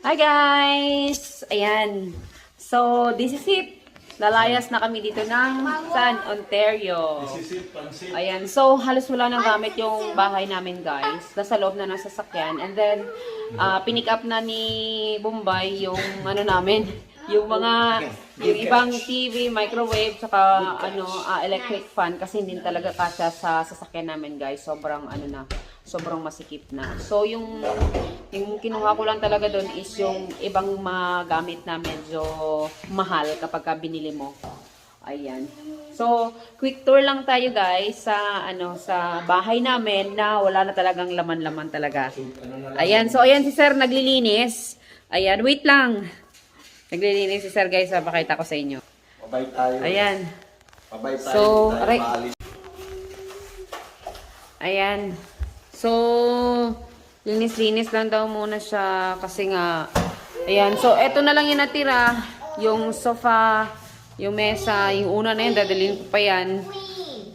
Hi guys! Ayan. So, this is it. Lalayas na kami dito ng San Ontario. Ayan. So, halos wala nang gamit yung bahay namin guys. Nasa loob na ng sasakyan. And then, pinick up na ni Bombay yung ano namin. Yung ibang TV, microwave, saka electric fan. Kasi hindi talaga kasya sa sasakyan namin guys. Sobrang masikip na. So, yung kinuha ko lang talaga doon is yung ibang magamit na medyo mahal kapag binili mo. Ayan. So, quick tour lang tayo guys sa bahay namin na wala na talagang laman-laman talaga. Ayan. So, ayan si Sir naglilinis. Ayan. Wait lang. Naglilinis si Sir guys. Pakita ko sa inyo. Pabay tayo. Ayan. Pabay tayo. So, aray. Ayan. So, linis-linis lang daw muna siya kasi nga, ayan. So, eto na lang yung natira. Yung sofa, yung mesa, yung una na yun, dadalhin ko pa yan.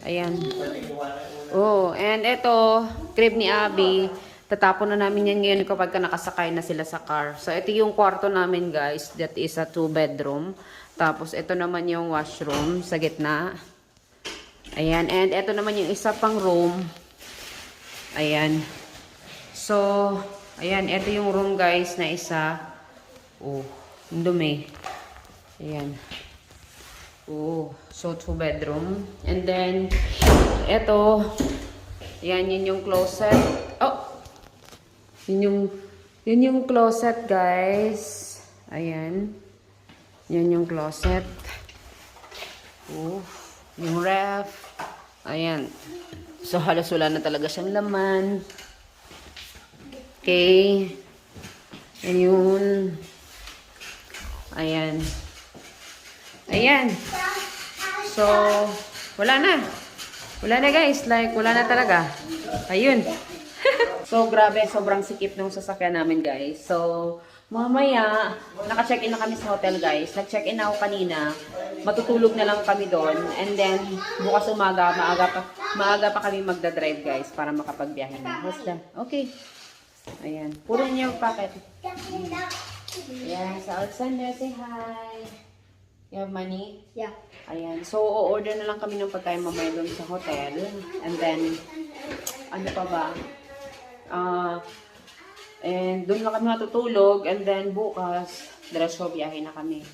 Ayan. Oh, and eto, crib ni Abby. Tatapon na namin yan ngayon kapag nakasakay na sila sa car. So, ito yung kwarto namin guys. That is a 2-bedroom. Tapos, ito naman yung washroom sa gitna. Ayan. And ito naman yung isa pang room. Ayan. So, ayan. Ito yung room guys na isa. Oh, dumi. Ayan. Oh, so 2-bedroom. And then, ito. Ayan, yun yung closet. Oh! Yun yung closet guys. Ayan. Yan yung closet. Oh, yung ref. Ayan. So, halos wala na talaga siyang laman. Okay. Ayun. Ayan. Ayan. So, wala na. Wala na guys. Like, wala na talaga. Ayun. So, grabe. Sobrang sikip ng sasakyan namin guys. So, mamaya, naka-check-in na kami sa hotel guys. Nag-check-in na ako kanina. Matutulog na lang kami doon. And then, bukas umaga, maaga pa kami magdadrive guys para makapagbiyahe na. Basta, okay. Ayan. Puro niyo yung packet. Ayan. Sa Alexander, say hi. You have money? Yeah. Ayan. So, o-order na lang kami ng pagkain mamaya doon sa hotel. And then, ano pa ba? And doon lang kami matutulog. And then, bukas, diretso biyahe na kami.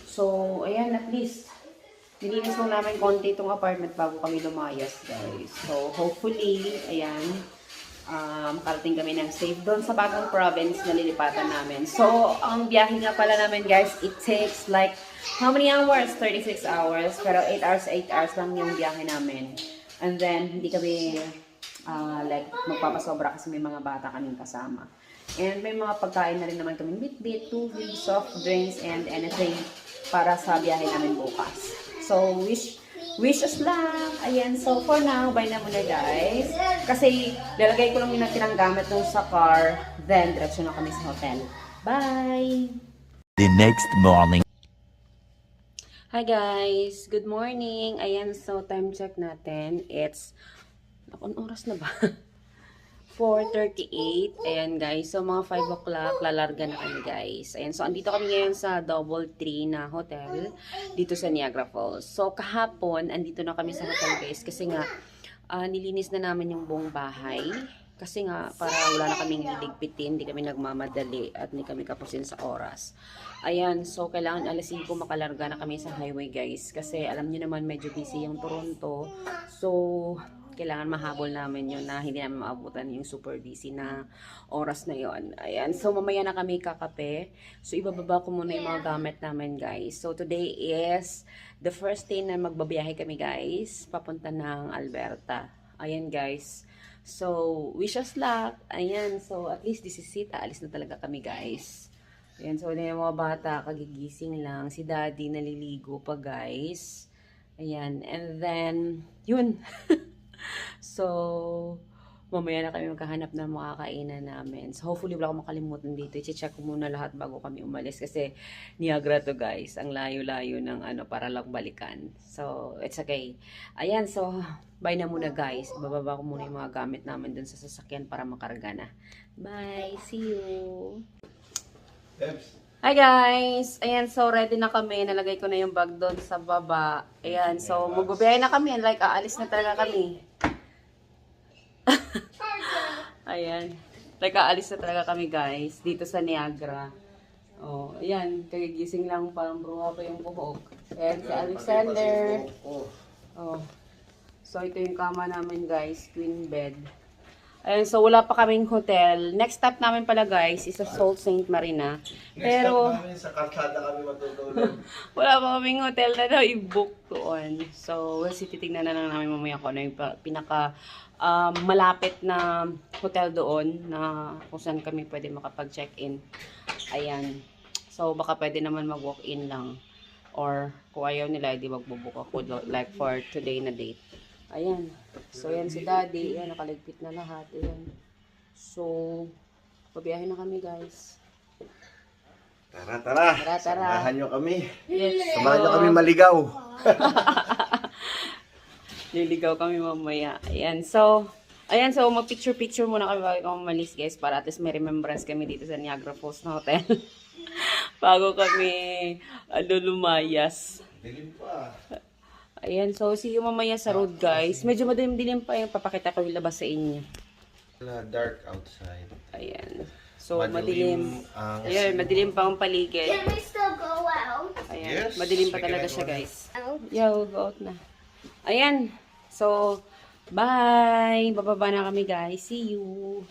So, ayan, at least, nilinis lang namin konti itong apartment bago kami lumayas, guys. So, hopefully, ayan, makarating kami ng safe doon sa bagong province na lilipatan namin. So, ang biyahe nga pala namin, guys, it takes like, how many hours? 36 hours. Pero 8 hours lang yung biyahe namin. And then, hindi kami, magpapasobra kasi may mga bata kaming kasama. And may mga pagkain na rin naman kami bit-bit, tubig, soft drinks, and anything para sa biyahe namin bukas. So, wish us luck. Ayan, so for now, bye na muna guys. Kasi, lalagay ko lang yung natirang gamit nung sa car. Then, diretso na kami sa hotel. Bye! The next morning. Hi guys! Good morning! Ayan, so time check natin. It's, anong oras na ba? 4:38. Ayan guys. So mga 5 o'clock lalarga na kami guys. Ayan. So andito kami ngayon sa Double Tree na hotel dito sa Niagara Falls. So kahapon andito na kami sa hotel guys kasi nga nilinis na namin yung buong bahay. Kasi nga para wala na kaming liligpitin, hindi kami nagmamadali at hindi kami kapusin sa oras. Ayan. So kailangan alas 5 makalarga na kami sa highway guys. Kasi alam niyo naman medyo busy yung Toronto. So kailangan mahabol namin yun na hindi namin maabutan yung super busy na oras na yon. Ayan. So, mamaya na kami kakape. So, ibababa ko muna yung mga gamit namin, guys. So, today is the first day na magbabiyahe kami, guys. Papunta ng Alberta. Ayan, guys. So, wish us luck. Ayan. So, at least this is it. Aalis na talaga kami, guys. Ayan. So, yung mga bata, kagigising lang. Si daddy naliligo pa, guys. Ayan. And then, yun. So, mamaya na kami magkahanap ng makakainan namin. So, hopefully wala akong makalimutan dito. I-check ko muna lahat bago kami umalis. Kasi, Niagara to guys. Ang layo-layo ng para lang balikan. So, it's okay. Ayan, so, bye na muna guys. Bababa ko muna yung mga gamit namin dun sa sasakyan para makarga na. Bye! See you! Hi guys! Ayan, so ready na kami. Nalagay ko na yung bag doon sa baba. Ayan, so magbabiyahe na kami. Like, aalis na talaga kami. Ayan. Like, aalis na talaga kami guys. Dito sa Niagara. Oh, ayan. Kagigising lang, parang bruha pa yung buhok. Ayan, si Alexander. Oh. So, ito yung kama namin guys. Queen bed. Ayan, so wala pa kaming hotel. Next stop namin pala guys is sa Sault Ste. Marina. Pero, Next stop namin sa kalsada kami matutulog. wala pa kaming hotel na daw i-book doon. So, we'll see, titignan na lang namin mamaya kung ano yung pinaka malapit na hotel doon na kung saan kami pwede makapag-check-in. Ayan. So, baka pwede naman mag-walk-in lang. Or, kung ayaw nila, hindi magbubook ako like for today na date. Ayan. So, yan si Daddy. Ayan, nakaligpit na lahat. Ayan. So, pabiyahin na kami, guys. Tara, tara. Tara, tara. Samahan nyo kami. Yes. Samahan nyo kami maligaw. Liligaw kami mamaya. Ayan. So, mag-picture-picture muna kami bago kami umalis, guys, para at least may remembrance kami dito sa Niagara Falls na hotel. Bago kami, lumayas. Dilim pa. Ayan, so see you mamaya sa road guys. Medyo madilim-dilim pa yung papakita ko yung labas sa inyo. Dark outside. Ayan. So madilim. Ayan, madilim pa ang paligid. Can we still go out? Ayan, Yes, madilim pa we can talaga go siya out. guys. Yeah, we'll go out na. Ayan. So, bye! Bababa na kami guys. See you!